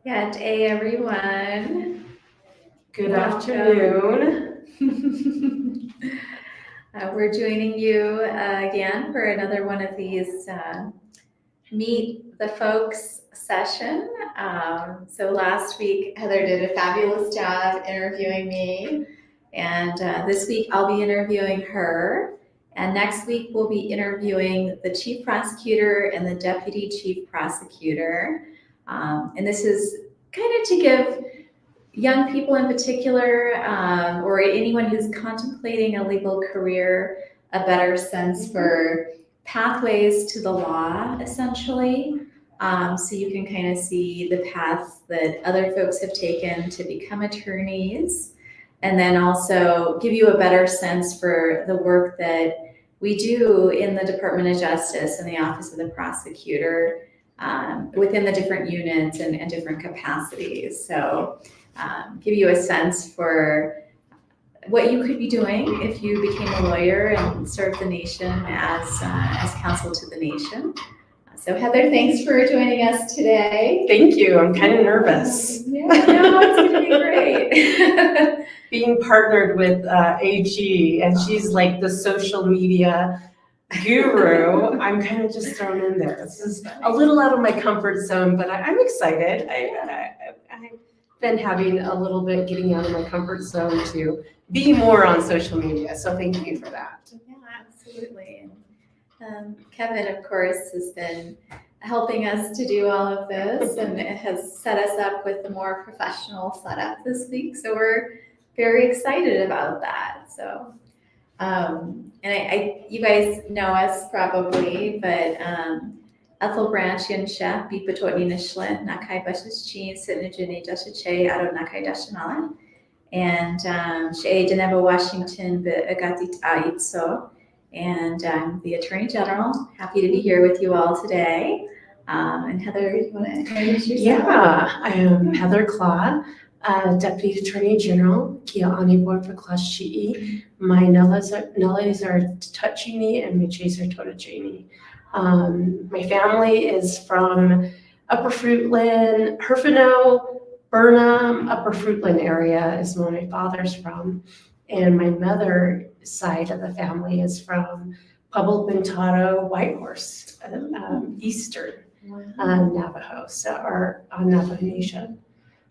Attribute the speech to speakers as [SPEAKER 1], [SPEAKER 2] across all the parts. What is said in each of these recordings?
[SPEAKER 1] Yeah, day everyone.
[SPEAKER 2] Good
[SPEAKER 1] Welcome.
[SPEAKER 2] afternoon.
[SPEAKER 1] We're joining you again for another one of these Meet the Folks session. So last week, Heather did a fabulous job interviewing me, and this week I'll be interviewing her. And next week we'll be interviewing the chief prosecutor and the deputy chief prosecutor. And this is kind of to give young people in particular, or anyone who's contemplating a legal career, a better sense for pathways to the law, essentially. So you can kind of see the paths that other folks have taken to become attorneys, and then also give you a better sense for the work that we do in the Department of Justice and the Office of the Prosecutor, within the different units and different capacities. So give you a sense for what you could be doing if you became a lawyer and served the nation as counsel to the nation. So Heather, thanks for joining us today.
[SPEAKER 2] Thank you. I'm kind of nervous.
[SPEAKER 1] Yeah, no, it's going to be great.
[SPEAKER 2] Being partnered with AG, and she's like the social media guru. I'm kind of just thrown in there. This is a little out of my comfort zone, but I'm excited. I've been having a little bit getting out of my comfort zone to be more on social media. So thank you for that.
[SPEAKER 1] Yeah, absolutely. Kevin, of course, has been helping us to do all of this, and it has set us up with a more professional setup this week. So we're very excited about that. So, and you guys know us probably, but Ethel Branch and Chef Bipatoni Nishlet, Nakai Bashis Chin, Sitnajini Dashache, Ado Nakai Dashanala, and Shea Deneva Washington, Agatit Aitso. And I'm the Attorney General. Happy to be here with you all today. And Heather, you want to introduce yourself?
[SPEAKER 2] Yeah, I am Heather Claw, Deputy Attorney General, Kia Ani Board for Class Chi'i. My Nellies are Tutchini and my Chase are Totachini. My family is from Upper Fruitland, Herfinau, Burnham, Upper Fruitland area is where my father's from. And my mother side of the family is from Pueblo Pintado, Whitehorse, Eastern Navajo, or Navajo Nation.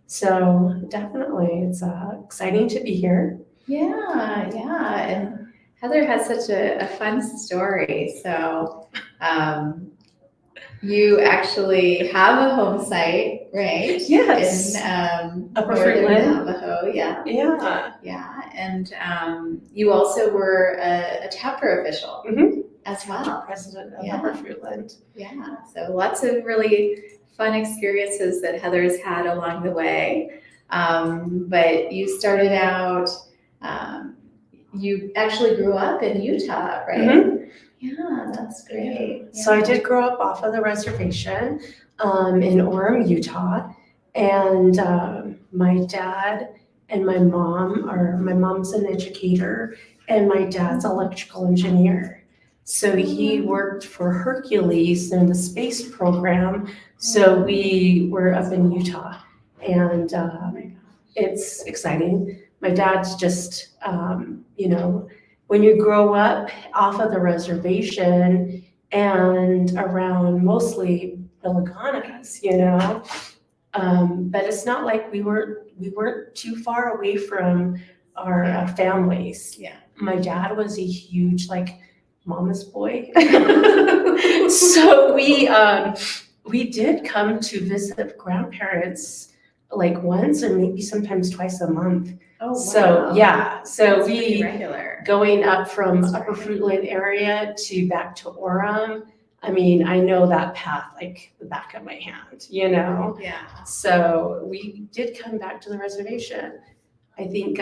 [SPEAKER 2] So definitely, it's exciting to be here.
[SPEAKER 1] Yeah, and Heather has such a fun story. So you actually have a home site, right?
[SPEAKER 2] Yes.
[SPEAKER 1] In
[SPEAKER 2] Upper
[SPEAKER 1] northern
[SPEAKER 2] Fruitland.
[SPEAKER 1] Navajo, yeah.
[SPEAKER 2] Yeah.
[SPEAKER 1] And you also were a chapter official as well.
[SPEAKER 2] Chapter president of Upper Fruitland.
[SPEAKER 1] Yeah, so lots of really fun experiences that Heather's had along the way. But you started out, you actually grew up in Utah, right?
[SPEAKER 2] Mm-hmm.
[SPEAKER 1] Yeah, that's great. Yeah.
[SPEAKER 2] So I did grow up off of the reservation in Orem, Utah. And my dad and my mom's an educator and my dad's electrical engineer. So he worked for Hercules in the space program. So we were up in Utah, and it's exciting. My dad's just, when you grow up off of the reservation and around mostly the Laganas, but it's not like we weren't too far away from our families.
[SPEAKER 1] Yeah.
[SPEAKER 2] My dad was a huge mama's boy. So we did come to visit grandparents once and maybe sometimes twice a month.
[SPEAKER 1] Oh, wow.
[SPEAKER 2] So yeah,
[SPEAKER 1] That's pretty regular.
[SPEAKER 2] Going up from Upper Fruitland area to back to Orem. I mean, I know that path like the back of my hand,
[SPEAKER 1] Yeah.
[SPEAKER 2] So we did come back to the reservation. I think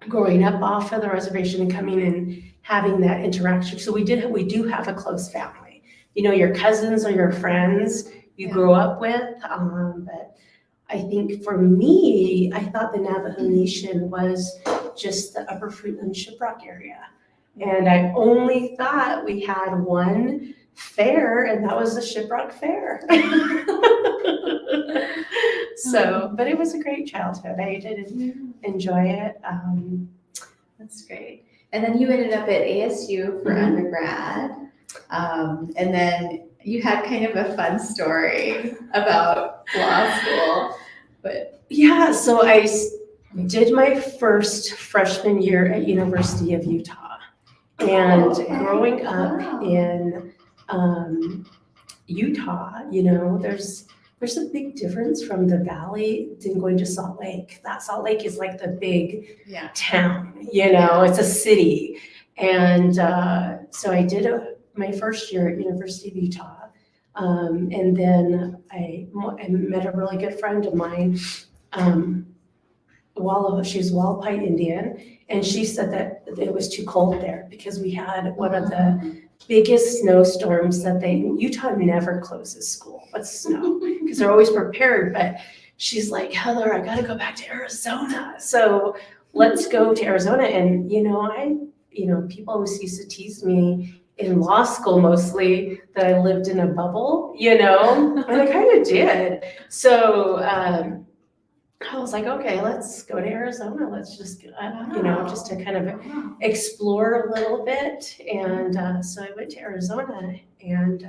[SPEAKER 2] growing up off of the reservation and coming and having that interaction. So we do have a close family. Your cousins or your friends you grow up with, but I think for me, I thought the Navajo Nation was just the Upper Fruitland Shiprock area. And I only thought we had one fair, and that was the Shiprock Fair. So, but it was a great childhood. I did enjoy it.
[SPEAKER 1] That's great. And then you ended up at ASU for undergrad. And then you had kind of a fun story about law school. But
[SPEAKER 2] yeah, so I did my first freshman year at University of Utah. And growing up in Utah, there's a big difference from the valley than going to Salt Lake. That Salt Lake is like the big town, it's a city. And so I did my first year at University of Utah. And then I met a really good friend of mine, she's Wallapai Indian, and she said that it was too cold there because we had one of the biggest snowstorms Utah never closes school with snow because they're always prepared. But she's like, Heather, I got to go back to Arizona. So let's go to Arizona. And, people always used to tease me in law school mostly that I lived in a bubble, and I kind of did. So I was like, okay, let's go to Arizona. Let's just, just to kind of explore a little bit. And so I went to Arizona and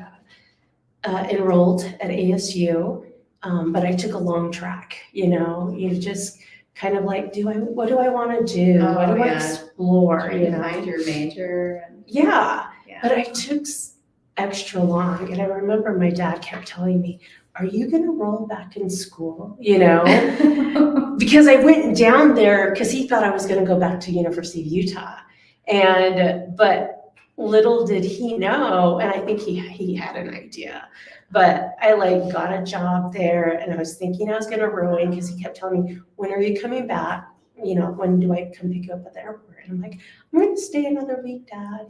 [SPEAKER 2] enrolled at ASU. But I took a long track, you just kind of like, what do I want to do? What do I explore?
[SPEAKER 1] Trying to find your major.
[SPEAKER 2] Yeah. But I took extra long. And I remember my dad kept telling me, are you going to roll back in school? Because I went down there because he thought I was going to go back to University of Utah. But little did he know, and I think he had an idea, but I got a job there and I was thinking I was going to ruin because he kept telling me, when are you coming back? When do I come pick you up at the airport? And I'm like, I'm going to stay another week, Dad,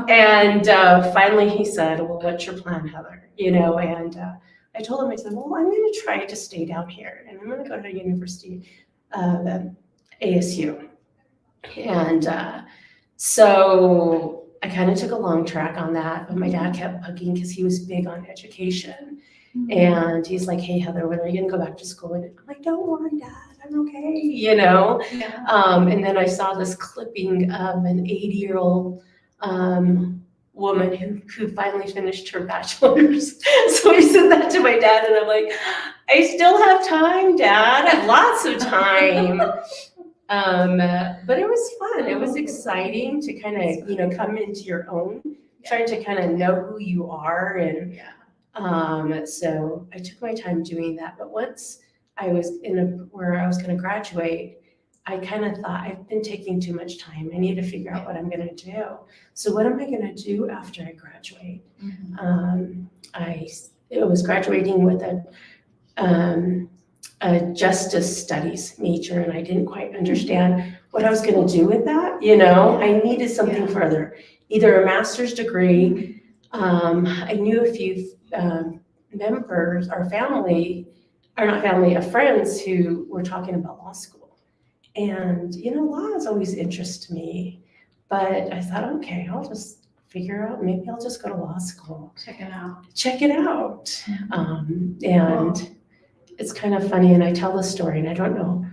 [SPEAKER 2] And finally he said, well, what's your plan, Heather? And I told him, I said, well, I'm going to try to stay down here and I'm going to go to University ASU. And so I kind of took a long track on that, but my dad kept bugging because he was big on education. Mm-hmm. And he's like, hey, Heather, when are you going to go back to school? And I'm like, don't worry, Dad, I'm okay, Yeah. And then I saw this clipping of an 80-year-old woman who finally finished her bachelor's. So I sent that to my dad and I'm like, I still have time, Dad, I have lots of time. But it was fun. It was exciting to kind of, come into your own, trying to kind of know who you are. And so I took my time doing that. But once I was where I was going to graduate, I kind of thought, I've been taking too much time. I need to figure out what I'm going to do. So what am I going to do after I graduate? Mm-hmm. I was graduating with a justice studies major, and I didn't quite understand what I was going to do with that. I needed something further, either a master's degree. I knew a few members or friends who were talking about law school. And, law has always interested me, but I thought, okay, I'll just figure out, maybe I'll just go to law school.
[SPEAKER 1] Check it out.
[SPEAKER 2] Mm-hmm. And it's kind of funny, and I tell the story, and I don't know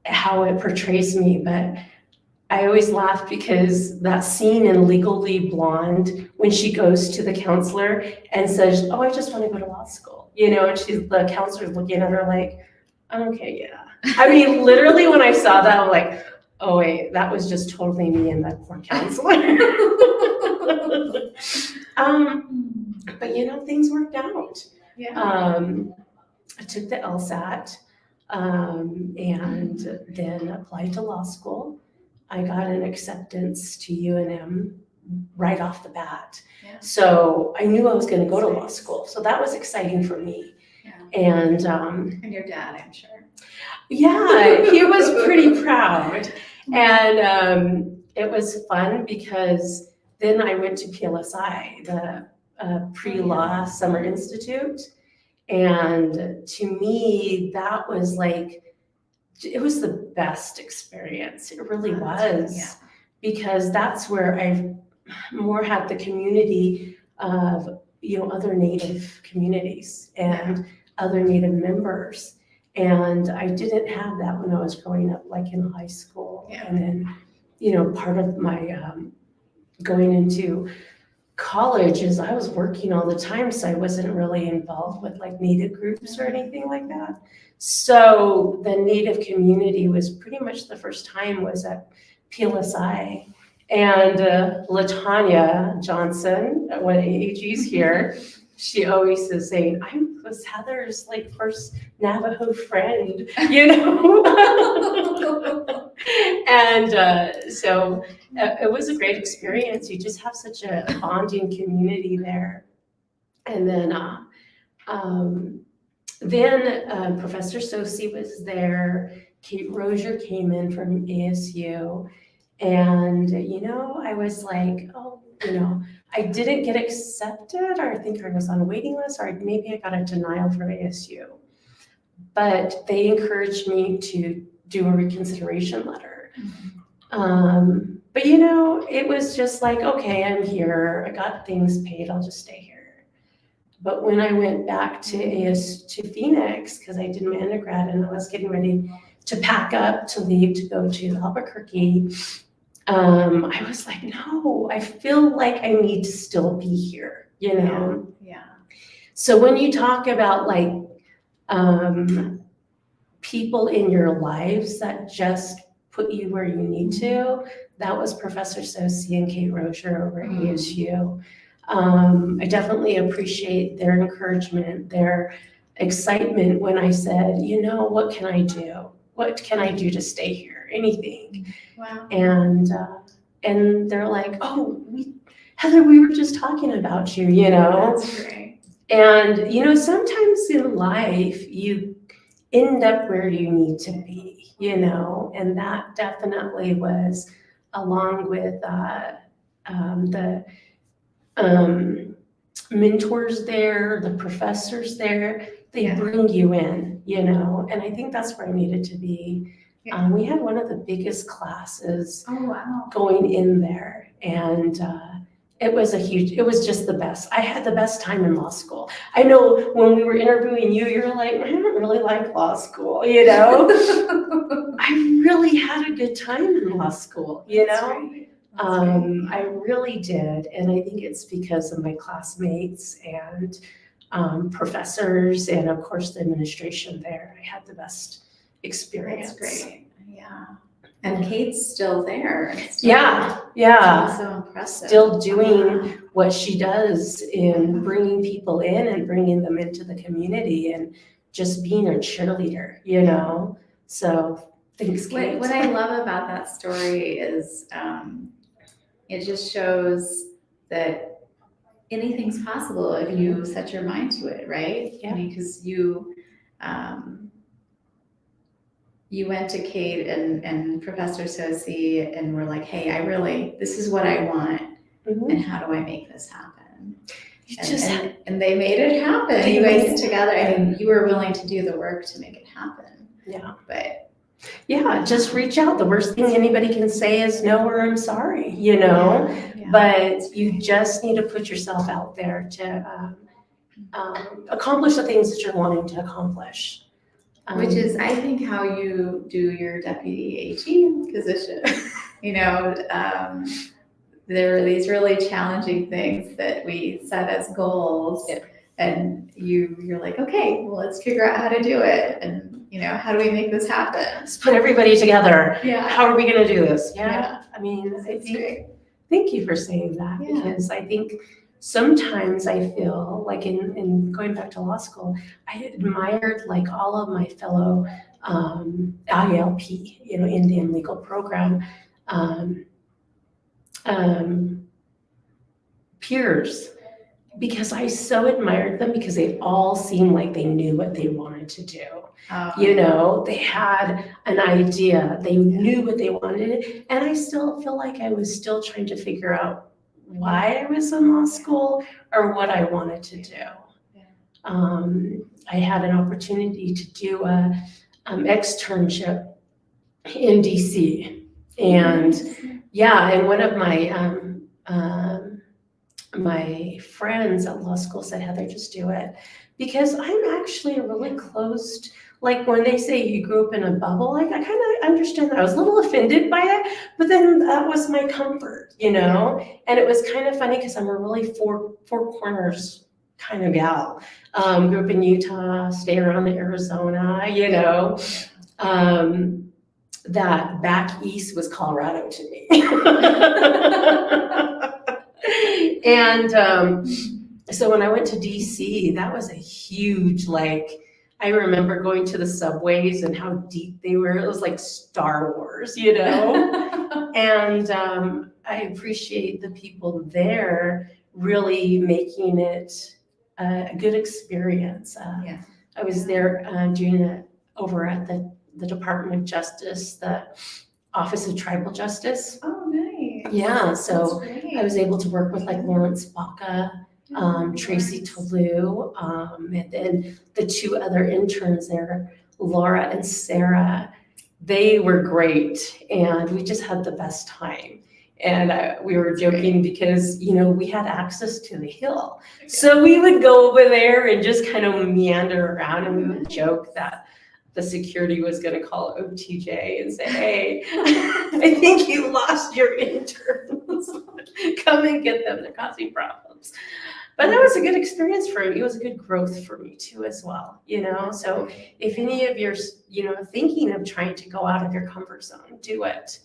[SPEAKER 2] how it portrays me, but I always laugh because that scene in Legally Blonde, when she goes to the counselor and says, oh, I just want to go to law school, and the counselor's looking at her like, okay, yeah. I mean, literally when I saw that, I'm like, oh wait, that was just totally me and that poor counselor. But things worked out. Yeah. I took the LSAT and then applied to law school. I got an acceptance to UNM right off the bat. Yeah. So I knew I was going to go to law school. So that was exciting for me. Yeah. And
[SPEAKER 1] your dad, I'm sure.
[SPEAKER 2] Yeah, he was pretty proud. And it was fun because then I went to PLSI, the Pre-Law Summer Institute. And to me, that was it was the best experience. It really was. Yeah. Because that's where I more had the community of, other Native communities and other Native members. And I didn't have that when I was growing up, like in high school.
[SPEAKER 1] Yeah.
[SPEAKER 2] And then, part of my going into college is I was working all the time, so I wasn't really involved with like Native groups or anything like that. So the Native community was pretty much the first time was at PLSI. And LaTanya Johnson, when AG's here, she always is saying, I was Heather's like first Navajo friend, And so it was a great experience. You just have such a bonding community there. And then Professor Sosi was there. Kate Rozier came in from ASU. And, I was like, I didn't get accepted, or I think I was on a waiting list, or maybe I got a denial from ASU. But they encouraged me to do a reconsideration letter. But it was just like, okay, I'm here. I got things paid. I'll just stay here. But when I went back to Phoenix, because I did my undergrad and I was getting ready to pack up to leave to go to Albuquerque, I was like, no, I feel like I need to still be here,
[SPEAKER 1] Yeah.
[SPEAKER 2] So when you talk about like people in your lives that just put you where you need to, that was Professor Sosi and Kate Rozier over at ASU. I definitely appreciate their encouragement, their excitement when I said, what can I do? What can I do to stay here? Anything.
[SPEAKER 1] Wow.
[SPEAKER 2] And they're like, oh, Heather, we were just talking about you,
[SPEAKER 1] That's great.
[SPEAKER 2] And, sometimes in life you end up where you need to be, and that definitely was along with the mentors there, the professors there, they bring you in, and I think that's where I needed to be. We had one of the biggest classes going in there, and it was just the best. I had the best time in law school. I know when we were interviewing you, you're like, I don't really like law school, I really had a good time in law school,
[SPEAKER 1] That's right.
[SPEAKER 2] I really did, and I think it's because of my classmates and professors, and of course the administration there. I had the best experience.
[SPEAKER 1] That's great. Yeah. And Kate's still there.
[SPEAKER 2] Yeah.
[SPEAKER 1] So impressive.
[SPEAKER 2] Still doing what she does in bringing people in and bringing them into the community and just being a cheerleader, So thanks, Kate.
[SPEAKER 1] What I love about that story is it just shows that anything's possible if you set your mind to it, right?
[SPEAKER 2] Yeah.
[SPEAKER 1] I mean, because you went to Kate and Professor Sosi and were like, hey, this is what I want, and how do I make this happen? And they made it happen. You guys together, and you were willing to do the work to make it happen.
[SPEAKER 2] Yeah.
[SPEAKER 1] But
[SPEAKER 2] yeah, just reach out. The worst thing anybody can say is no or I'm sorry,
[SPEAKER 1] Yeah.
[SPEAKER 2] But you just need to put yourself out there to accomplish the things that you're wanting to accomplish.
[SPEAKER 1] Which is, I think, how you do your deputy AG position. There are these really challenging things that we set as goals, and you're like, okay, well, let's figure out how to do it, and how do we make this happen?
[SPEAKER 2] Let's put everybody together.
[SPEAKER 1] Yeah.
[SPEAKER 2] How are we going to do this?
[SPEAKER 1] Yeah.
[SPEAKER 2] I mean,
[SPEAKER 1] Thank
[SPEAKER 2] you for saying that,
[SPEAKER 1] Yeah.
[SPEAKER 2] because I think sometimes I feel like in going back to law school, I admired like all of my fellow ILP, Indian legal program peers, because I so admired them because they all seemed like they knew what they wanted to do. They had an idea, they knew what they wanted, and I still feel like I was still trying to figure out why I was in law school or what I wanted to do. I had an opportunity to do a externship in DC, and and one of my my friends at law school said, Heather, just do it. Because I'm actually a really closed, like when they say you grew up in a bubble, like I kind of understand that. I was a little offended by it, but then that was my comfort, you know? And it was kind of funny because I'm a really four corners kind of gal. Grew up in Utah, stayed around the Arizona, you know. That back east was Colorado to me. And so when I went to DC, that was a huge, like, I remember going to the subways and how deep they were. It was like Star Wars, you know? And I appreciate the people there really making it a good experience. I was there doing it over at the Department of Justice, the Office of Tribal Justice.
[SPEAKER 1] Oh, nice.
[SPEAKER 2] Yeah, so
[SPEAKER 1] That's great.
[SPEAKER 2] I was able to work with like Lawrence Baca, Tracy Toulouse, and then the two other interns there, Laura and Sarah. They were great, and we just had the best time. And we were joking because, you know, we had access to the hill. So we would go over there and just kind of meander around, and we would joke that the security was going to call OTJ and say, hey, I think you lost your interns. Come and get them. They're causing problems. But that was a good experience for me. It was a good growth for me too as well, you know? So if any of you're, you know, thinking of trying to go out of your comfort zone, do it.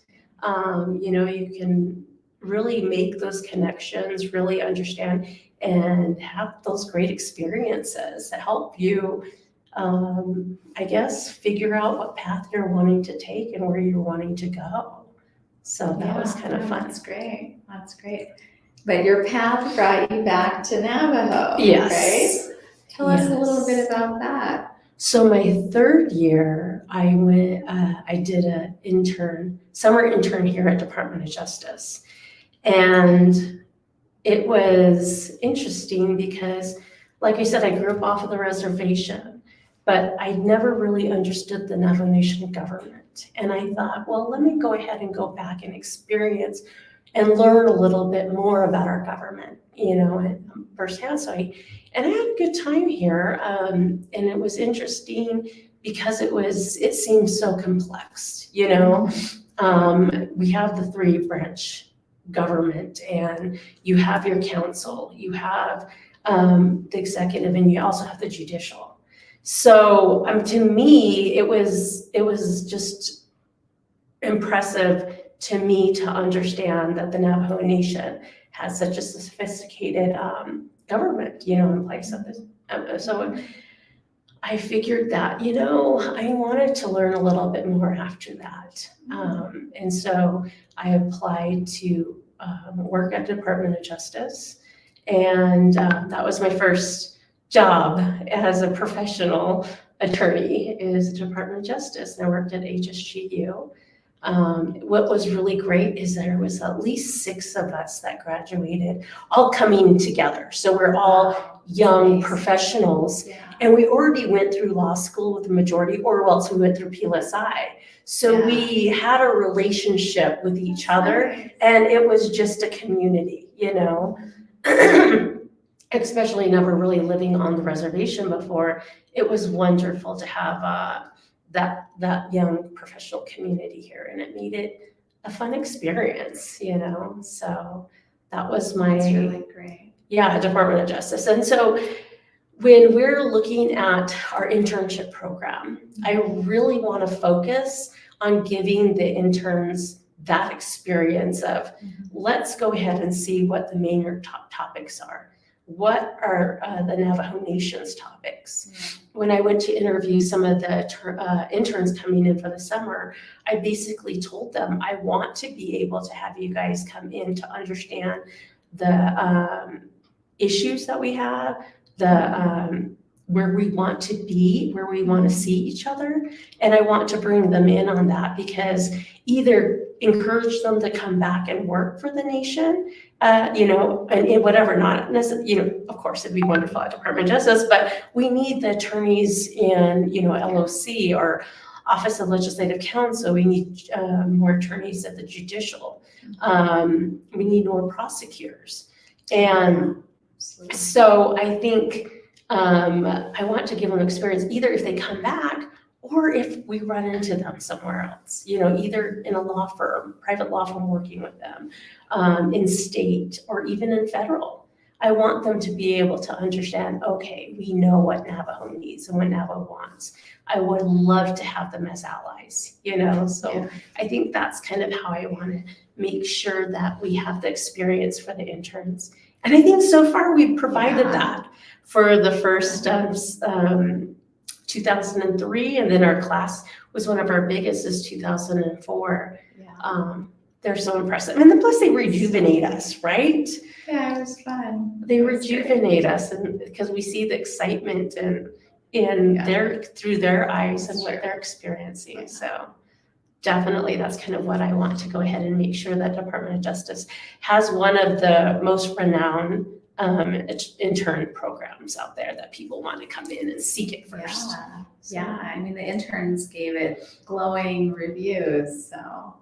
[SPEAKER 2] You know, you can really make those connections, really understand and have those great experiences that help you, I guess, figure out what path you're wanting to take and where you're wanting to go. So that was kind of fun.
[SPEAKER 1] That's great. That's great. But your path brought you back to Navajo,
[SPEAKER 2] Yes.
[SPEAKER 1] right? Tell us a little bit about that.
[SPEAKER 2] So my third year, I went. I did a summer intern here at Department of Justice, and it was interesting because, like I said, I grew up off of the reservation, but I never really understood the Navajo Nation government. And I thought, well, let me go ahead and go back and experience and learn a little bit more about our government, you know, firsthand. So I had a good time here, and it was interesting because it seemed so complex, you know. We have the 3-branch government, and you have your council, you have the executive, and you also have the judicial. So to me, it was just impressive to me to understand that the Navajo Nation has such a sophisticated government, you know, in place of this. So I figured that, you know, I wanted to learn a little bit more after that. And so I applied to work at the Department of Justice. And that was my first job as a professional attorney, is the Department of Justice. And I worked at HSGU. What was really great is there was at least 6 of us that graduated, all coming together. So we're all young professionals, and we already went through law school with the majority, or else we went through PLSI. So we had a relationship with each other, and it was just a community, you know. Especially never really living on the reservation before, it was wonderful to have that young professional community here, and it made it a fun experience, you know. So that was
[SPEAKER 1] That's really great.
[SPEAKER 2] Department of Justice. And so when we're looking at our internship program, I really want to focus on giving the interns that experience of, let's go ahead and see what the main top topics are. What are the Navajo Nation's topics? When I went to interview some of the interns coming in for the summer, I basically told them, I want to be able to have you guys come in to understand the issues that we have, where we want to be, where we want to see each other. And I want to bring them in on that, because either encourage them to come back and work for the nation, you know, and in whatever, not necessarily, you know, of course, it'd be wonderful at Department of Justice, but we need the attorneys in, you know, LOC or Office of Legislative Counsel. We need more attorneys at the judicial. We need more prosecutors. And
[SPEAKER 1] Absolutely.
[SPEAKER 2] so I think I want to give them experience either if they come back or if we run into them somewhere else, either in a law firm, private law firm working with them, in state or even in federal. I want them to be able to understand, okay, we know what Navajo needs and what Navajo wants. I would love to have them as allies, so
[SPEAKER 1] Yeah.
[SPEAKER 2] I think that's kind of how I want to make sure that we have the experience for the interns. And I think so far we've provided that for the first 2003, and then our class was one of our biggest is 2004.
[SPEAKER 1] Yeah.
[SPEAKER 2] They're so impressive. And then plus they rejuvenate us, right?
[SPEAKER 1] Yeah, it was fun.
[SPEAKER 2] They
[SPEAKER 1] It was great.
[SPEAKER 2] rejuvenate us, and because we see the excitement in through their eyes and what they're experiencing. So definitely that's kind of what I want to go ahead and make sure that Department of Justice has one of the most renowned intern programs out there that people want to come in and seek it first.
[SPEAKER 1] Yeah. Yeah, I mean, the interns gave it glowing reviews, so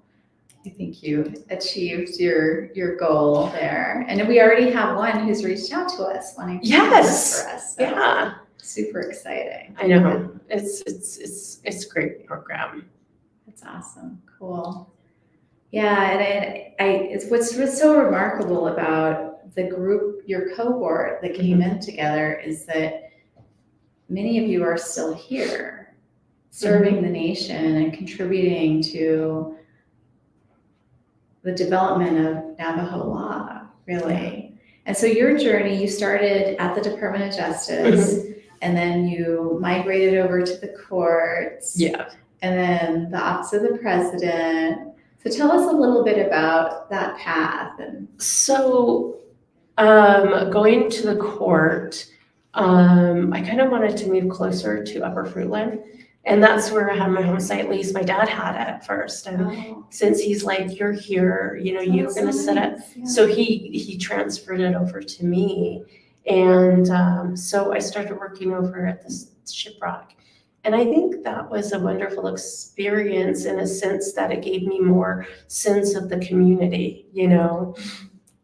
[SPEAKER 1] I think you achieved your goal there. And we already have one who's reached out to us wanting to work
[SPEAKER 2] Yes.
[SPEAKER 1] for us. So
[SPEAKER 2] Yeah,
[SPEAKER 1] super exciting.
[SPEAKER 2] I know. It's a great program.
[SPEAKER 1] That's awesome. Cool. Yeah, and it's what's so remarkable about the group, your cohort that came in together is that many of you are still here serving the nation and contributing to the development of Navajo law, really. And so your journey, you started at the Department of Justice, and then you migrated over to the courts.
[SPEAKER 2] Yeah.
[SPEAKER 1] And then the Office of the President. So tell us a little bit about that path.
[SPEAKER 2] So going to the court, I kind of wanted to move closer to Upper Fruitland. And that's where I had my home site lease. My dad had it at first. And since he's like, you're here, you're going to set up.
[SPEAKER 1] Yeah.
[SPEAKER 2] So he transferred it over to me. And so I started working over at the Shiprock. And I think that was a wonderful experience in a sense that it gave me more sense of the community,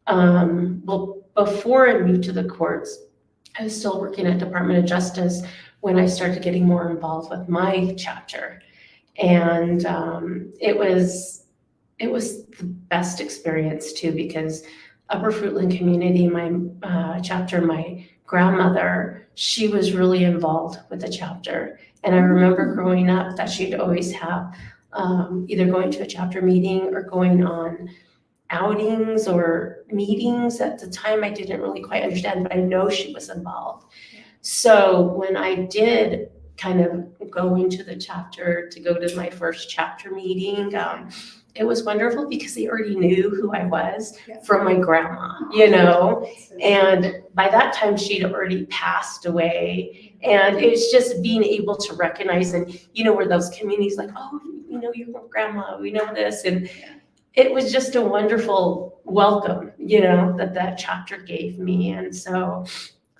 [SPEAKER 2] Well, before I moved to the courts, I was still working at Department of Justice when I started getting more involved with my chapter. And it was the best experience too, because Upper Fruitland community, my chapter, my grandmother, she was really involved with the chapter. And I remember growing up that she'd always have either going to a chapter meeting or going on outings or meetings. At the time, I didn't really quite understand, but I know she was involved.
[SPEAKER 1] Yeah.
[SPEAKER 2] So when I did kind of go into the chapter to go to my first chapter meeting, it was wonderful because they already knew who I was from my grandma, and by that time she'd already passed away. And it's just being able to recognize and, where those communities like, oh, your grandma, we know this. And it was just a wonderful welcome, that chapter gave me. And so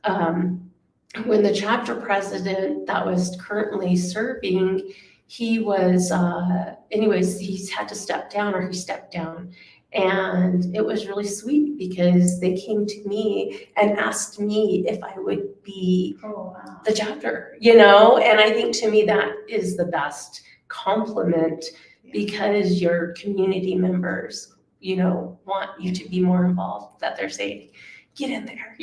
[SPEAKER 2] when the chapter president that was currently serving, he was, he's had to step down, or he stepped down. And it was really sweet because they came to me and asked me if I would be the chapter, and I think to me that is the best compliment because your community members, want you to be more involved, that they're saying, get in there,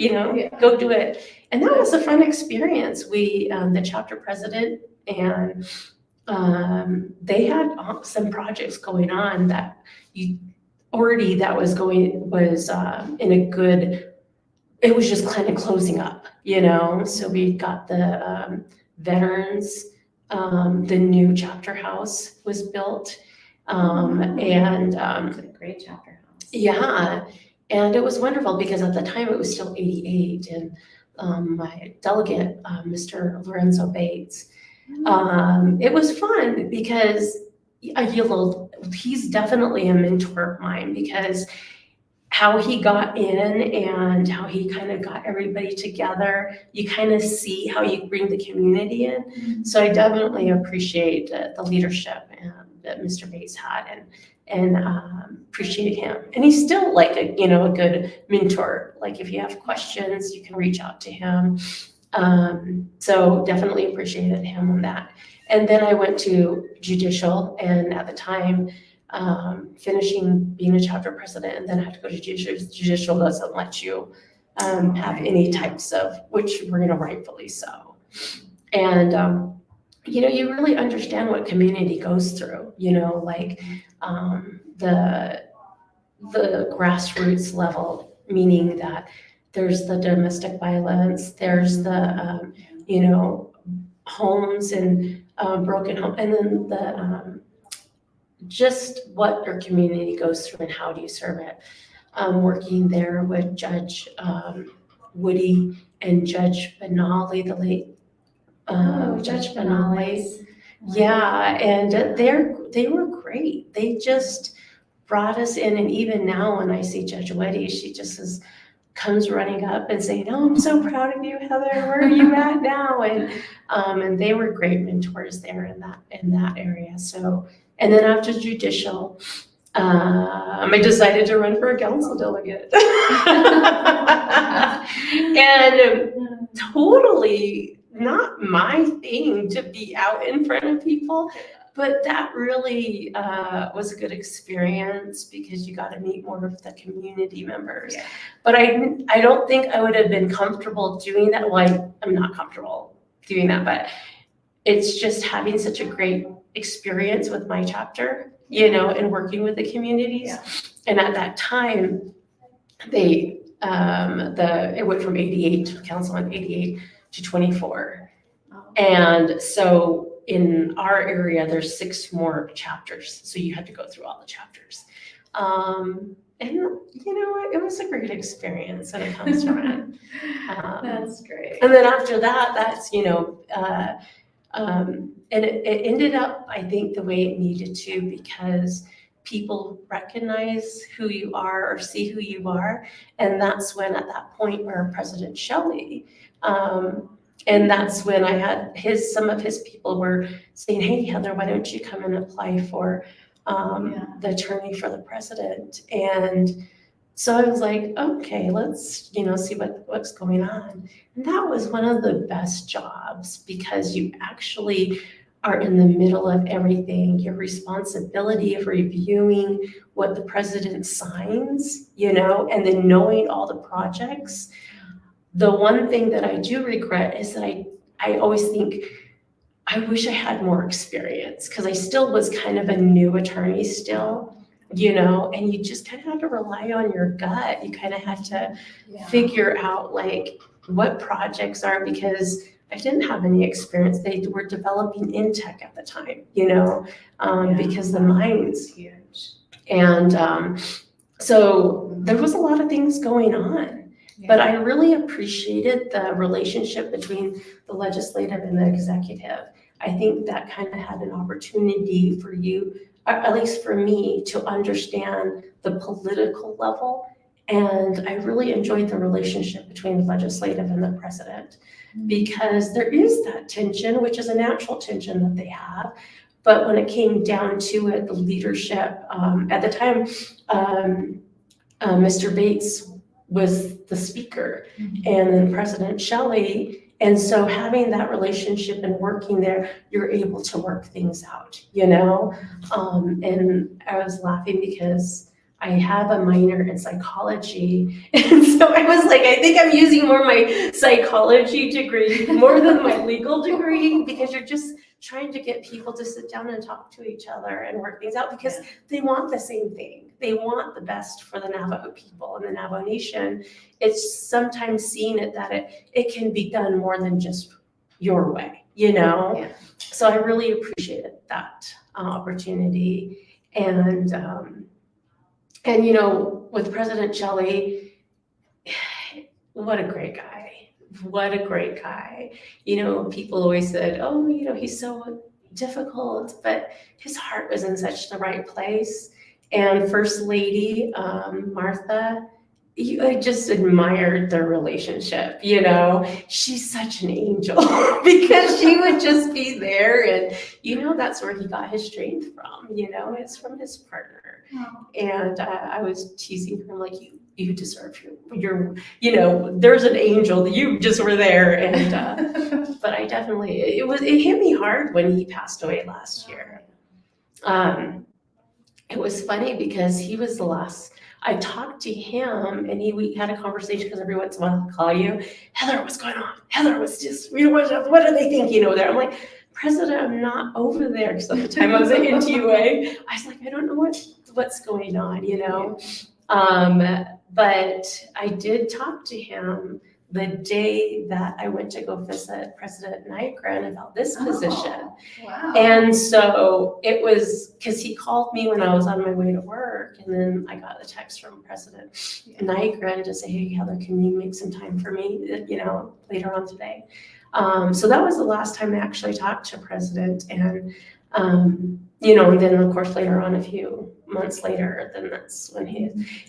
[SPEAKER 2] go do it. And that was a fun experience. We, the chapter president and they had some projects going on that was in a good, it was just kind of closing up, so we got the veterans, the new chapter house was built, and
[SPEAKER 1] It's a great chapter house.
[SPEAKER 2] Yeah, and it was wonderful because at the time it was still 88, and my delegate, Mr. Lorenzo Bates, it was fun because he's definitely a mentor of mine because how he got in and how he kind of got everybody together, you kind of see how you bring the community in. So I definitely appreciate the leadership that Mr. Bates had, and appreciate him. And he's still like a good mentor. Like if you have questions, you can reach out to him. So definitely appreciated him on that. And then I went to judicial, and at the time, finishing being a chapter president, and then I had to go to judicial. Judicial doesn't let you have any types of, which rightfully so. And you really understand what community goes through. Like the grassroots level, meaning that there's the domestic violence, there's the homes and broken home, and then the just what your community goes through and how do you serve it. Working there with Judge Woody and Judge Benally, the late Judge Benally. Yeah, and they were great. They just brought us in, and even now when I see Judge Woody, she just comes running up and saying, "Oh, I'm so proud of you, Heather. Where are you at now?" And they were great mentors there in that area. So, and then after judicial, I decided to run for a council delegate, and totally not my thing to be out in front of people. But that really was a good experience because you got to meet more of the community members. Yeah. But I don't think I would have been comfortable doing that. Well, I'm not comfortable doing that, but it's just having such a great experience with my chapter, and working with the communities. Yeah. And at that time, it went from 88 councilman 88 to 24, and so in our area, there's 6 more chapters, so you had to go through all the chapters. And it was a great experience when it comes from it.
[SPEAKER 1] That's great.
[SPEAKER 2] And then after that, that's and it ended up, I think, the way it needed to, because people recognize who you are or see who you are, and that's when at that point where President Shelley. And that's when I had some of his people were saying, "Hey, Heather, why don't you come and apply for the attorney for the president?" And so I was like, okay, let's, see what's going on. And that was one of the best jobs because you actually are in the middle of everything. Your responsibility of reviewing what the president signs, and then knowing all the projects. The one thing that I do regret is that I always think I wish I had more experience because I still was kind of a new attorney still, and you just kind of had to rely on your gut. You kind of had to figure out like what projects are, because I didn't have any experience. They were developing in tech at the time, because the mine's huge. And so there was a lot of things going on. But I really appreciated the relationship between the legislative and the executive. I think that kind of had an opportunity for you, at least for me, to understand the political level. And I really enjoyed the relationship between the legislative and the president, because there is that tension, which is a natural tension that they have. But when it came down to it, the leadership, at the time, Mr. Bates was the speaker, and then President Shelley. And so having that relationship and working there, you're able to work things out, and I was laughing because I have a minor in psychology. And so I was like, I think I'm using more my psychology degree more than my legal degree, because you're just trying to get people to sit down and talk to each other and work things out, because they want the same thing. They want the best for the Navajo people and the Navajo Nation. It's sometimes seen that it can be done more than just your way, So I really appreciated that opportunity. And with President Shelley, what a great guy. What a great guy. People always said, oh, he's so difficult, but his heart was in such the right place. And First Lady Martha I just admired their relationship, you know. She's such an angel because she would just be there, and that's where he got his strength from, it's from his partner.
[SPEAKER 1] Oh.
[SPEAKER 2] And I was teasing her, like, you deserve your there's an angel, you just were there. And but I definitely, it hit me hard when he passed away last year. It was funny because he was the last I talked to him, and we had a conversation, because every once in a while I'll call you, Heather, what's going on? Heather, what's just, what are they thinking over there? I'm like, President, I'm not over there. Because at the time I was at NTUA, I was like, I don't know what's going on. But I did talk to him the day that I went to go visit President Nygren about this position.
[SPEAKER 1] Wow.
[SPEAKER 2] And so it was because he called me when I was on my way to work, and then I got a text from President Nygren to say, hey, Heather, can you make some time for me, later on today? So that was the last time I actually talked to President. And, and then of course later on, a few months later, then that's when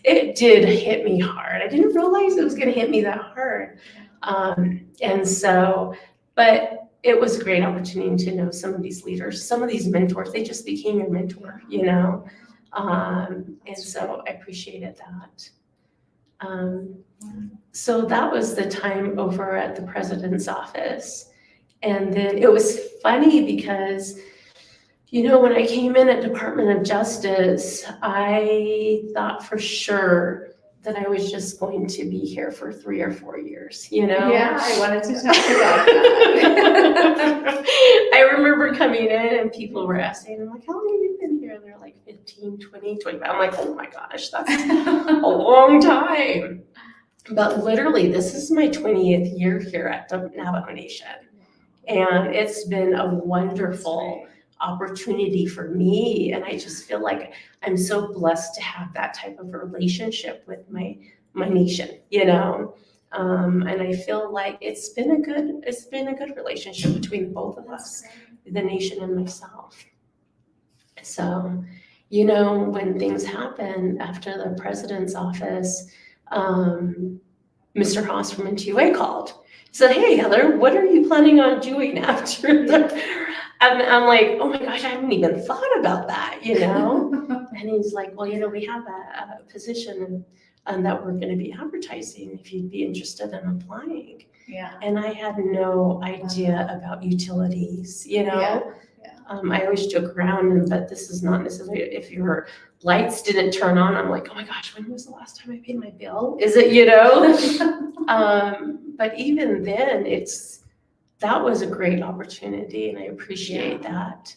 [SPEAKER 2] it did hit me hard. I didn't realize it was going to hit me that hard. And so, but it was a great opportunity to know some of these leaders, some of these mentors. They just became your mentor, and so I appreciated that. So that was the time over at the president's office. And then it was funny because when I came in at Department of Justice, I thought for sure that I was just going to be here for 3 or 4 years,
[SPEAKER 1] Yeah, I wanted to talk about that.
[SPEAKER 2] I remember coming in and people were asking, I'm like, how long have you been here? They're like 15, 20, 25. I'm like, oh my gosh, that's a long time. But literally, this is my 20th year here at the Navajo Nation. And it's been a wonderful opportunity for me, and I just feel like I'm so blessed to have that type of relationship with my nation, and I feel like it's been a good relationship between both of us, the nation and myself. So, when things happen after the president's office, Mr. Haas from NTUA called. He said, hey, Heather, what are you planning on doing after the... And I'm like, oh my gosh, I haven't even thought about that, And he's like, well, we have a position that we're going to be advertising if you'd be interested in applying.
[SPEAKER 1] Yeah.
[SPEAKER 2] And I had no idea about utilities, I always joke around, but this is not necessarily, if your lights didn't turn on, I'm like, oh my gosh, when was the last time I paid my bill? Is it, But even then, that was a great opportunity, and I appreciate that,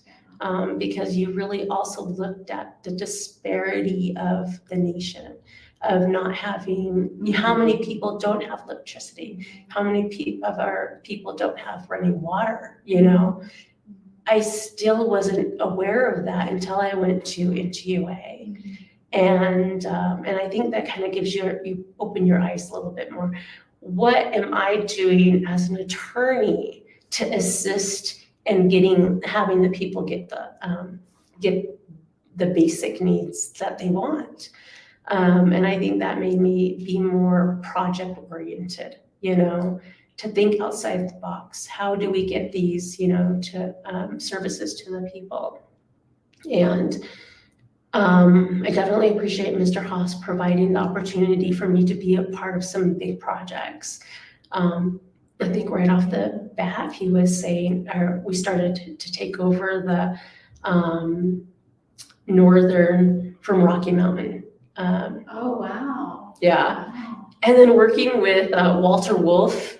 [SPEAKER 2] because you really also looked at the disparity of the nation, of not having, how many people don't have electricity, how many of our people don't have running water, I still wasn't aware of that until I went to NTUA. And I think that kind of gives you open your eyes a little bit more. What am I doing as an attorney to assist in having the people get the basic needs that they want? And I think that made me be more project oriented, to think outside the box. How do we get these, to services to the people? And I definitely appreciate Mr. Haas providing the opportunity for me to be a part of some big projects. I think right off the bat, he was saying, we started to take over the northern from Rocky Mountain.
[SPEAKER 1] Oh, wow.
[SPEAKER 2] Yeah.
[SPEAKER 1] Wow.
[SPEAKER 2] And then working with Walter Wolf.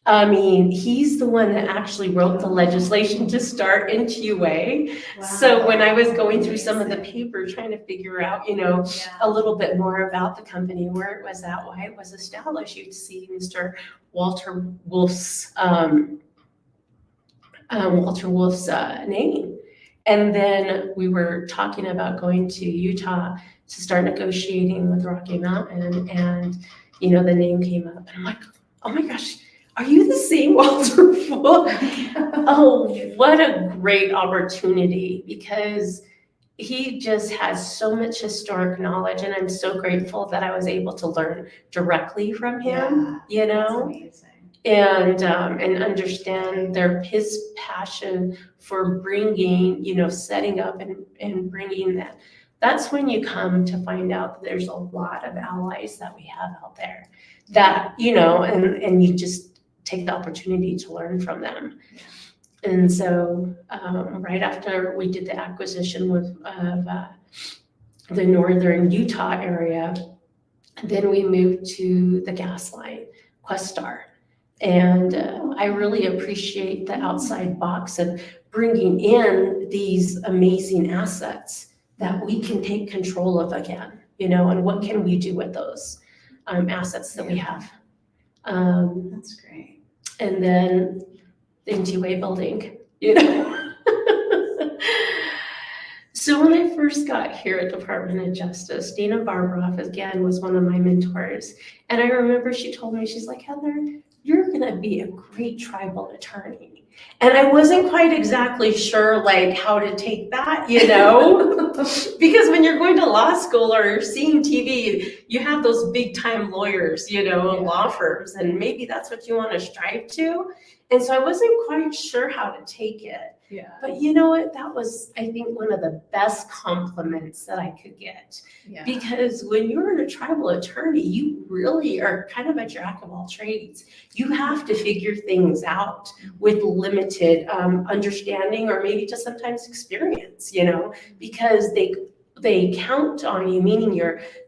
[SPEAKER 2] I mean, he's the one that actually wrote the legislation to start NTUA.
[SPEAKER 1] Wow.
[SPEAKER 2] So when I was going through some of the papers, trying to figure out, a little bit more about the company, where it was at, why it was established, you'd see Mr. Walter Wolf's name. And then we were talking about going to Utah to start negotiating with Rocky Mountain, and the name came up, and I'm like, oh my gosh, are you the same Walter Wolf? Oh, what a great opportunity, because he just has so much historic knowledge, and I'm so grateful that I was able to learn directly from him, you
[SPEAKER 1] That's
[SPEAKER 2] know,
[SPEAKER 1] amazing.
[SPEAKER 2] and understand his passion for bringing, setting up and bringing that. That's when you come to find out that there's a lot of allies that we have out there that, and you just take the opportunity to learn from them.
[SPEAKER 1] Yeah.
[SPEAKER 2] And so, right after we did the acquisition of the northern Utah area, then we moved to the gas line, Questar. And I really appreciate the outside box of bringing in these amazing assets that we can take control of again, and what can we do with those assets that we have.
[SPEAKER 1] That's great.
[SPEAKER 2] And then the NTA building, So when I first got here at Department of Justice, Dana Barbroff, again, was one of my mentors. And I remember she told me, she's like, Heather, you're going to be a great tribal attorney. And I wasn't quite exactly sure how to take that, because when you're going to law school or you're seeing TV, you have those big time lawyers, law firms, and maybe that's what you want to strive to. And so I wasn't quite sure how to take it.
[SPEAKER 1] Yeah.
[SPEAKER 2] But you know what? That was, I think, one of the best compliments that I could get.
[SPEAKER 1] Yeah.
[SPEAKER 2] Because when you're a tribal attorney, you really are kind of a jack of all trades. You have to figure things out with limited understanding or maybe just sometimes experience, because they count on you, meaning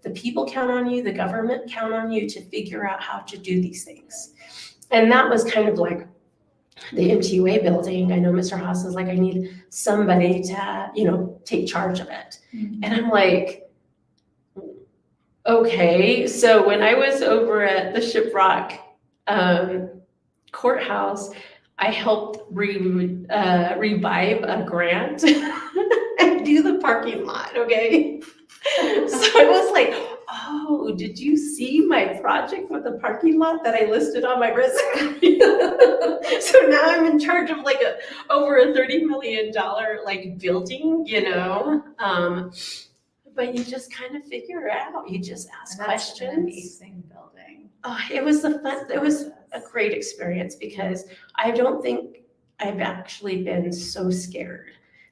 [SPEAKER 2] the people count on you, the government count on you to figure out how to do these things. And that was kind of like the MTUA building. I know Mr. Haas is like, I need somebody to, take charge of it. Mm-hmm. And I'm like, okay. So when I was over at the Shiprock courthouse, I helped revive a grant and do the parking lot, okay? So I was like, oh, did you see my project with the parking lot that I listed on my resume? So now I'm in charge of over a $30 million building, but you just kind of figure it out. You just ask questions.
[SPEAKER 1] An amazing building.
[SPEAKER 2] It was a great experience because I don't think I've actually been so scared.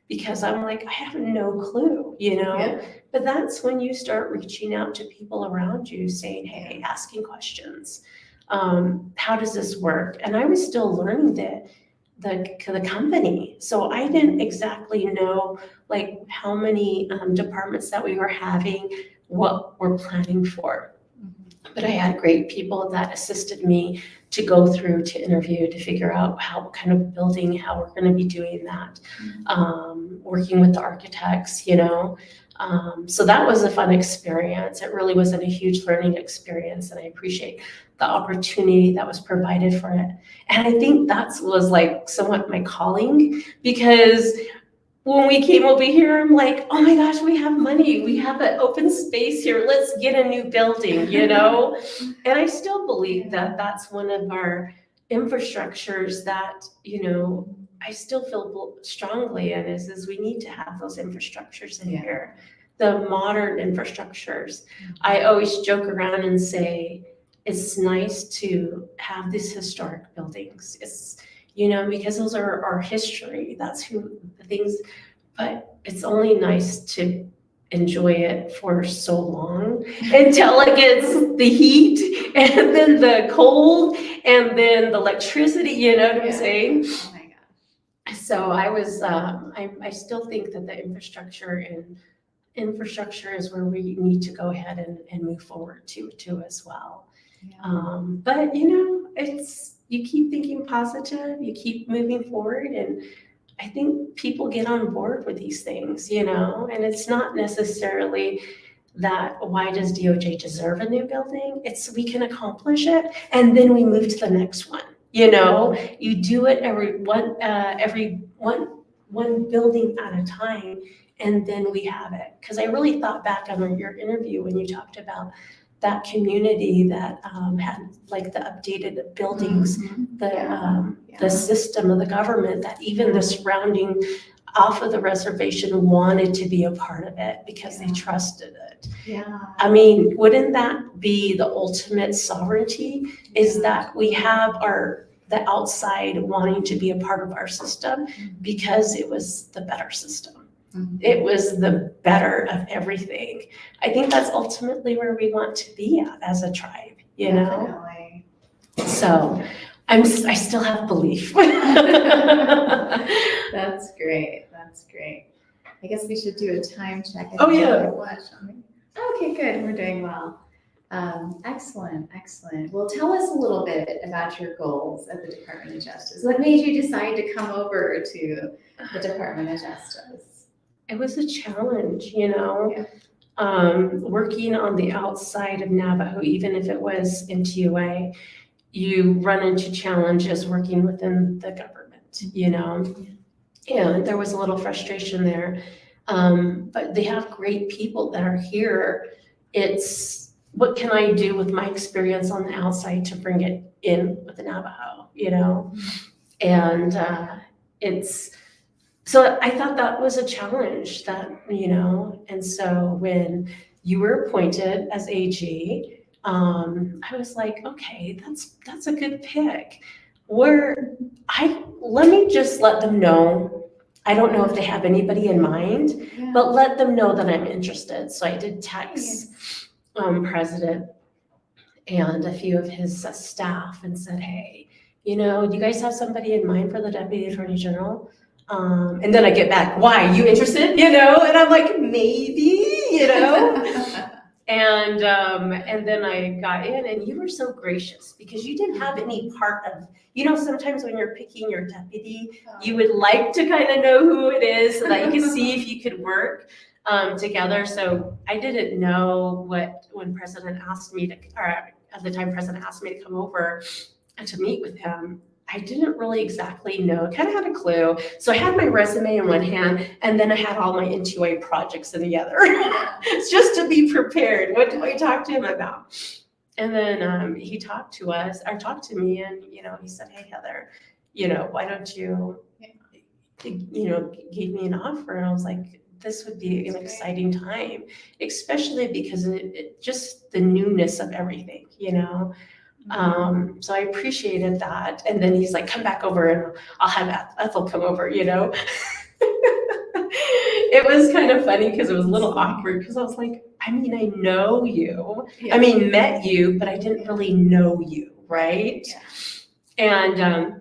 [SPEAKER 2] Because I'm like, I have no clue,
[SPEAKER 1] Yeah.
[SPEAKER 2] But that's when you start reaching out to people around you saying, hey, asking questions. How does this work? And I was still learning the company. So I didn't exactly know how many departments that we were having, what we're planning for. Mm-hmm. But I had great people that assisted me to go through to interview to figure out what kind of building, how we're going to be doing that, working with the architects, so that was a fun experience. It really wasn't a huge learning experience, and I appreciate the opportunity that was provided for it. And I think that was somewhat my calling, because when we came over here, I'm like, oh my gosh, we have money. We have an open space here. Let's get a new building, And I still believe that that's one of our infrastructures that, I still feel strongly in is we need to have those infrastructures in here, the modern infrastructures. I always joke around and say, it's nice to have these historic buildings. It's, because those are our history. That's the things, but it's only nice to enjoy it for so long until it gets the heat and then the cold and then the electricity, you know what I'm saying?
[SPEAKER 1] Oh my gosh.
[SPEAKER 2] So I was, I still think that the infrastructure is where we need to go ahead and move forward to as well. Yeah. But you keep thinking positive, you keep moving forward, and I think people get on board with these things, and it's not necessarily that why does DOJ deserve a new building? It's we can accomplish it, and then we move to the next one. You do it every one building at a time, and then we have it. Because I really thought back on your interview when you talked about that community that had the updated buildings, the system of the government, that even the surrounding off of the reservation wanted to be a part of it because they
[SPEAKER 1] Yeah.
[SPEAKER 2] trusted it.
[SPEAKER 1] Yeah.
[SPEAKER 2] I mean, wouldn't that be the ultimate sovereignty? Is
[SPEAKER 1] Yeah.
[SPEAKER 2] that we have the outside wanting to be a part of our system because it was the better system.
[SPEAKER 1] Mhm.
[SPEAKER 2] It was the better of everything. I think that's ultimately where we want to be at as a tribe, you know?
[SPEAKER 1] Definitely.
[SPEAKER 2] So I still have belief.
[SPEAKER 1] That's great. That's great. I guess we should do a time check.
[SPEAKER 2] Oh, yeah.
[SPEAKER 1] Okay, good. We're doing well. Excellent, excellent. Well, tell us a little bit about your goals at the Department of Justice. What made you decide to come over to the Department of Justice?
[SPEAKER 2] It was a challenge, you know?
[SPEAKER 1] Yeah.
[SPEAKER 2] Working on the outside of Navajo, even if it was in TUA, you run into challenges working within the government, you know? And there was a little frustration there. But they have great people that are here. It's what can I do with my experience on the outside to bring it in with the Navajo, you know? And so I thought that was a challenge that, you know, and so when you were appointed as AG, I was like, okay, that's a good pick. Let me just let them know. I don't know if they have anybody in mind,
[SPEAKER 1] Yeah.
[SPEAKER 2] but let them know that I'm interested. So I did text President and a few of his staff and said, hey, you know, do you guys have somebody in mind for the Deputy Attorney General? And then I get back, why, you interested? You know, and I'm like, maybe, you know? And then I got in and you were so gracious because you didn't have any part of, you know, sometimes when you're picking your deputy, you would like to kind of know who it is so that you could see if you could work together. So I didn't know when President asked me to, or at the time President asked me to come over and to meet with him, I didn't really exactly know, I kind of had a clue. So I had my resume in one hand and then I had all my N2A projects in the other. It's just to be prepared. What do I talk to him about? And then he talked to me and, you know, he said, hey, Heather, you know, why don't you, you know, give me an offer? And I was like, this would be an exciting time, especially because it just the newness of everything, you know? So I appreciated that. And then he's like, come back over and I'll have Ethel come over, you know? It was kind of funny because it was a little awkward because I was like, I mean, I know you.
[SPEAKER 1] Yeah.
[SPEAKER 2] I mean, met you, but I didn't really know you, right?
[SPEAKER 1] Yeah.
[SPEAKER 2] And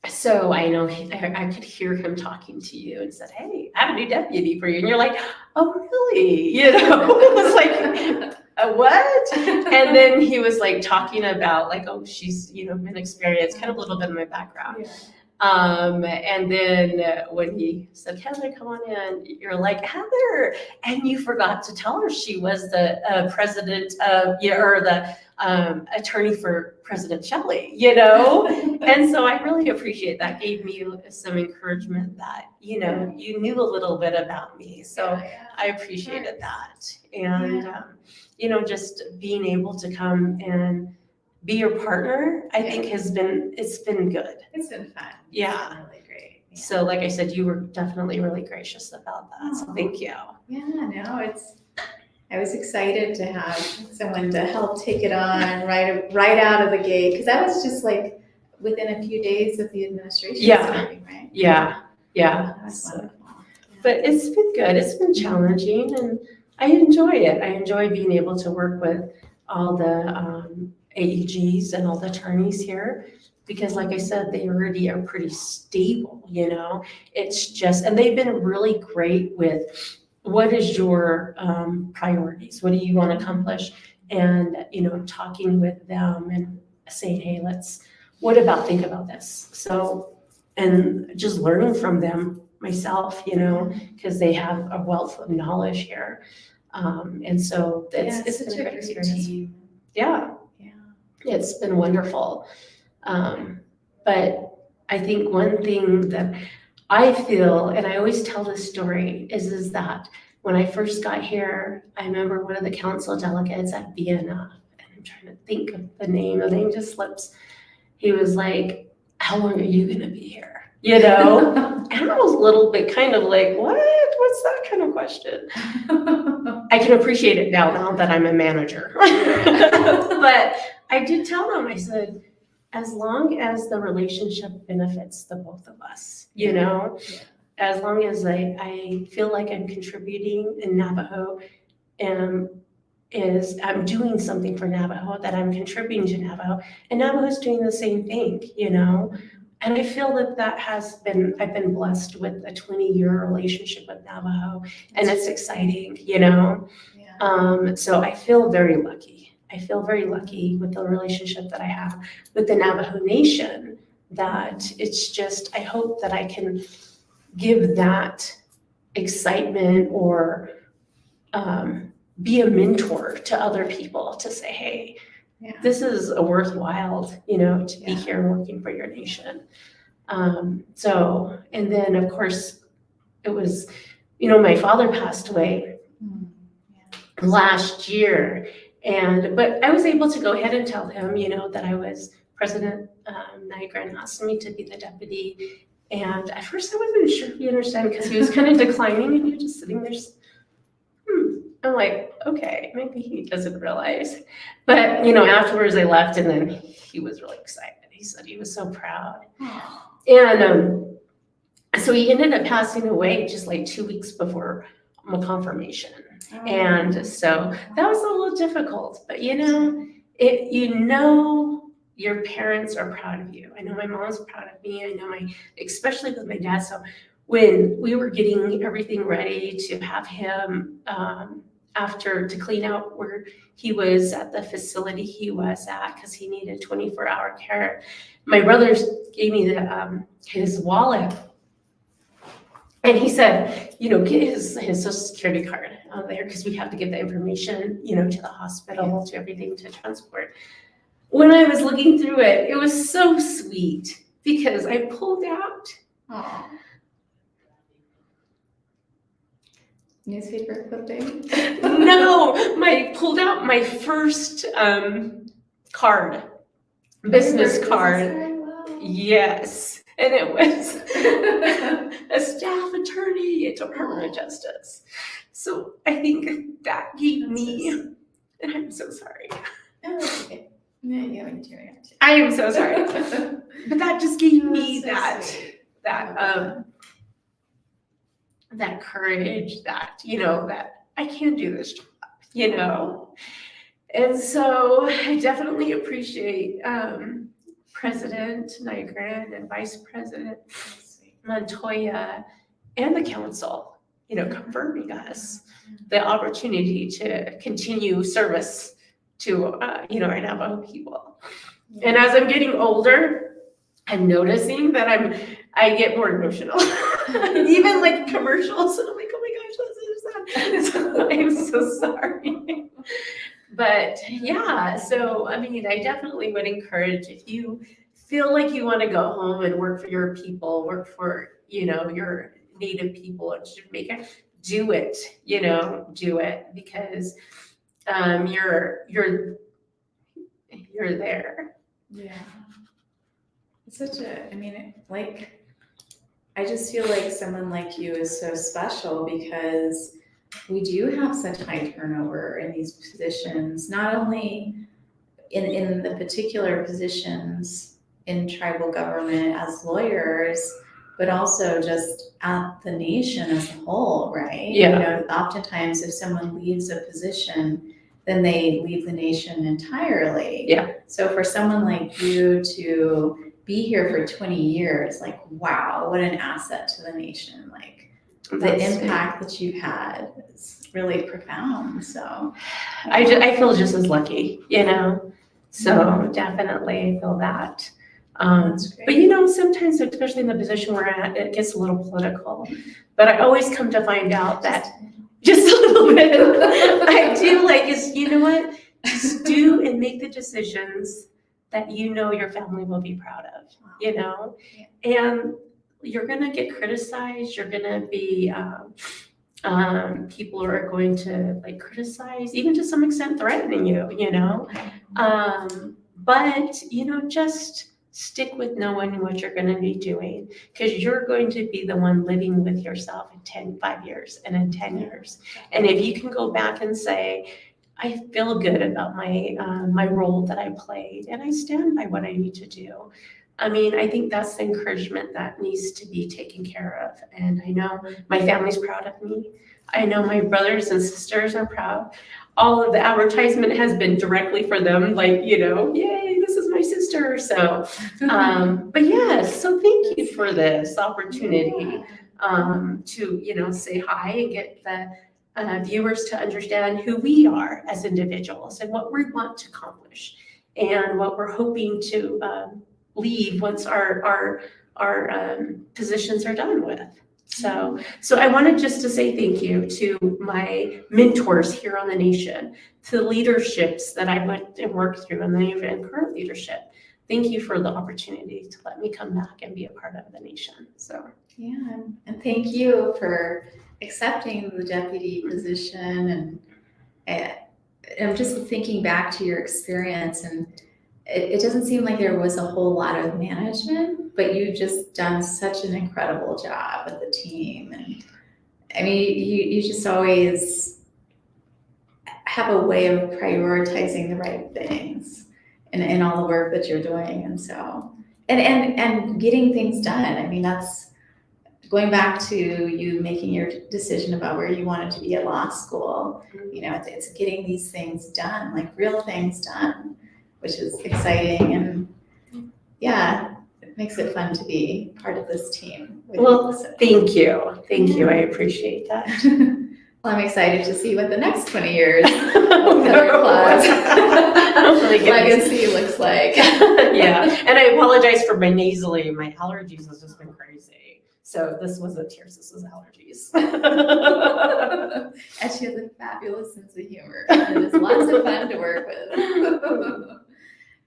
[SPEAKER 2] so I know I could hear him talking to you and said, hey, I have a new deputy for you. And you're like, oh, really? You know, it was like, what? And then he was like talking about like, oh, she's, you know, been experienced, kind of a little bit of my background.
[SPEAKER 1] Yeah.
[SPEAKER 2] And then when he said, Heather, come on in, you're like, Heather, and you forgot to tell her she was the president of, or the attorney for President Shelley, you know? And so I really appreciate that. Gave me some encouragement that, you know, you knew a little bit about me. So I appreciated that. And, you know, just being able to come and be your partner, I think it's been good.
[SPEAKER 1] It's been fun.
[SPEAKER 2] Yeah.
[SPEAKER 1] It's been really great. Yeah.
[SPEAKER 2] So like I said, you were definitely really gracious about that. So thank you.
[SPEAKER 1] Yeah, no, I was excited to have someone to help take it on right out of the gate. Because that was just like within a few days of the administration starting, right?
[SPEAKER 2] Yeah.
[SPEAKER 1] That was wonderful.
[SPEAKER 2] But it's been good. It's been challenging and I enjoy it. I enjoy being able to work with all the AEGs and all the attorneys here because like I said, they already are pretty stable, you know? It's just, and they've been really great with what is your priorities? What do you want to accomplish? And, you know, talking with them and saying, hey, think about this. So, and just learning from them myself, you know, because they have a wealth of knowledge here. And so it's been a great experience.
[SPEAKER 1] Team.
[SPEAKER 2] Yeah. It's been wonderful. But I think one thing that I feel, and I always tell this story, is that when I first got here, I remember one of the council delegates at Vienna, and I'm trying to think of the name just slips. He was like, how long are you going to be here? You know? And I was a little bit kind of like, what? What's that kind of question? I can appreciate it now that I'm a manager. But I did tell them, I said, as long as the relationship benefits the both of us, you know, as long as I feel like I'm contributing in Navajo and I'm doing something for Navajo, that I'm contributing to Navajo, and Navajo's doing the same thing, you know. And I feel that I've been blessed with a 20-year relationship with Navajo, and it's exciting, you know. So I feel very lucky. I feel very lucky with the relationship that I have with the Navajo Nation, that it's just, I hope that I can give that excitement or be a mentor to other people to say, hey, this is a worthwhile, you know, to be here and working for your nation. So, and then of course it was, you know, my father passed away last year, but I was able to go ahead and tell him, you know, that I was President Nygren asked me to be the deputy. And at first I wasn't sure if he understood, because he was kind of declining and he was just sitting there. I'm like, okay, maybe he doesn't realize. But, you know, afterwards I left, and then he was really excited. He said he was so proud. And so he ended up passing away just like 2 weeks before my confirmation. And so that was a little difficult, but you know, your parents are proud of you. I know my mom's proud of me. I know especially with my dad. So when we were getting everything ready to have him to clean out where he was at the facility he was at, because he needed 24-hour care, my brothers gave me his wallet. And he said, you know, get his social security card on there, because we have to give the information, you know, to the hospital, to everything, to transport. When I was looking through it, it was so sweet, because I pulled out
[SPEAKER 1] newspaper clipping.
[SPEAKER 2] No, pulled out my first card, business card.
[SPEAKER 1] Wow.
[SPEAKER 2] Yes. And it was a staff attorney at Department of Justice. So I think that gave me, and I'm so sorry.
[SPEAKER 1] Okay.
[SPEAKER 2] I am so sorry. But that just gave me that courage, that, you know, that I can do this job, you know. And so I definitely appreciate President Nygren and Vice President Montoya and the council, you know, confirming us the opportunity to continue service to, you know, our Navajo people. And as I'm getting older, I'm noticing that I get more emotional, even like commercials. And I'm like, oh my gosh, this is sad. I'm so sorry. But yeah, so I mean, I definitely would encourage, if you feel like you want to go home and work for your people, work for, you know, your Native people in Jamaica, do it, you know, do it, because you're there.
[SPEAKER 1] Yeah. It's such I just feel like someone like you is so special, because we do have such high turnover in these positions, not only in the particular positions in tribal government as lawyers, but also just at the nation as a whole, right?
[SPEAKER 2] Yeah.
[SPEAKER 1] You know, oftentimes if someone leaves a position, then they leave the nation entirely. Yeah. So for someone like you to be here for 20 years, like, wow, what an asset to the nation. Like, the impact that you've had is really profound. So
[SPEAKER 2] I feel just as lucky, you know. So definitely I feel that. But you know, sometimes, especially in the position we're at, it gets a little political. But I always come to find out that just a little bit, I do like is, you know what, just do and make the decisions that you know your family will be proud of, you know. And you're gonna get criticized. You're gonna be people are going to like criticize, even to some extent threatening you, you know. But you know, just stick with knowing what you're going to be doing, because you're going to be the one living with yourself in 5 years and in 10 years. And if you can go back and say, I feel good about my role that I played, and I stand by what I need to do. I mean, I think that's the encouragement that needs to be taken care of. And I know my family's proud of me. I know my brothers and sisters are proud. All of the advertisement has been directly for them, like, yay, this is my sister. So, but yes, so thank you for this opportunity to, say hi and get the viewers to understand who we are as individuals and what we want to accomplish and what we're hoping to leave once our positions are done with. So I wanted just to say thank you to my mentors here on the nation, to the leaderships that I went and worked through and the current leadership. Thank you for the opportunity to let me come back and be a part of the nation. So
[SPEAKER 1] yeah, and thank you for accepting the deputy position. And I'm just thinking back to your experience, and it doesn't seem like there was a whole lot of management, but you've just done such an incredible job with the team. And I mean, you just always have a way of prioritizing the right things in all the work that you're doing. And so, and getting things done. I mean, that's going back to you making your decision about where you wanted to be at law school. It's getting these things done, like real things done, which is exciting. And yeah, it makes it fun to be part of this team.
[SPEAKER 2] Well, thank you. Thank you. I appreciate that.
[SPEAKER 1] Well, I'm excited to see what the next 20 years legacy looks like.
[SPEAKER 2] Yeah, and I apologize for my nasally. My allergies has just been crazy. So this wasn't tears, this was allergies.
[SPEAKER 1] And she has a fabulous sense of humor. It is lots of fun to work with.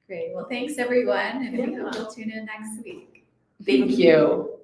[SPEAKER 1] Great. Well, thanks everyone. And we hope you'll tune in next week.
[SPEAKER 2] Thank you.